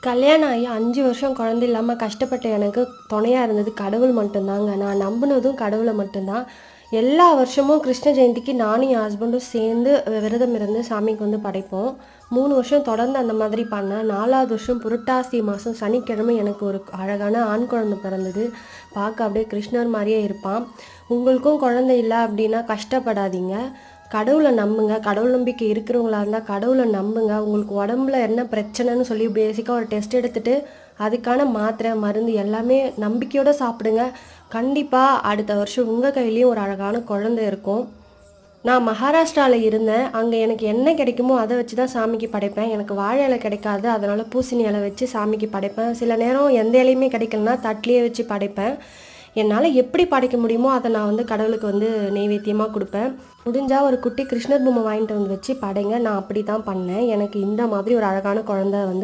கல்யாணம் ஆகி 5 வருஷம் குழந்தை இல்லாமல் கஷ்டப்பட்ட எனக்கு துணையாக இருந்தது கடவுள் மட்டும்தாங்க. நான் நம்பினதும் கடவுளை மட்டும்தான். எல்லா வருஷமும் கிருஷ்ண ஜெயந்திக்கு நானும் என் ஹஸ்பண்டும் சேர்ந்து விரதம் இருந்து சாமிக்கு வந்து படைப்போம். 3 வருஷம் தொடர்ந்து அந்த மாதிரி பண்ணேன். 4வது வருஷம் புரட்டாசி மாதம் சனிக்கிழமை எனக்கு ஒரு அழகான ஆண் குழந்தை பிறந்தது. பார்க்க அப்படியே கிருஷ்ணர் மாதிரியே இருப்பான். உங்களுக்கும் குழந்தை இல்லை அப்படின்னா கஷ்டப்படாதீங்க. கடவுளை நம்புங்க. கடவுள் நம்பிக்கை இருக்கிறவங்களா இருந்தால் கடவுளை நம்புங்க. உங்களுக்கு உடம்புல என்ன பிரச்சனைன்னு சொல்லி பேசிக்காக ஒரு டெஸ்ட் எடுத்துகிட்டு அதுக்கான மாத்திரை மருந்து எல்லாமே நம்பிக்கையோடு சாப்பிடுங்க. கண்டிப்பாக அடுத்த வருஷம் உங்கள் கையிலையும் ஒரு அழகான குழந்தை இருக்கும். நான் மகாராஷ்டிராவில் இருந்தேன். அங்கே எனக்கு என்ன கிடைக்குமோ அதை வச்சு தான் சாமிக்கு படைப்பேன். எனக்கு வாழை இலை கிடைக்காது, அதனால் பூசணி இலை வச்சு சாமிக்கு படைப்பேன். சில நேரம் எந்த இலையுமே கிடைக்கலனா தட்டிலேயே வச்சு படைப்பேன். என்னால் எப்படி படைக்க முடியுமோ அதை நான் வந்து கடவுளுக்கு வந்து நெய்வேத்தியமாக கொடுப்பேன். முடிஞ்சால் ஒரு குட்டி கிருஷ்ணர் பொம்மை வாங்கிட்டு வந்து வச்சு படைங்க. நான் அப்படி தான் பண்ணேன். எனக்கு இந்த மாதிரி ஒரு அழகான குழந்தை வந்து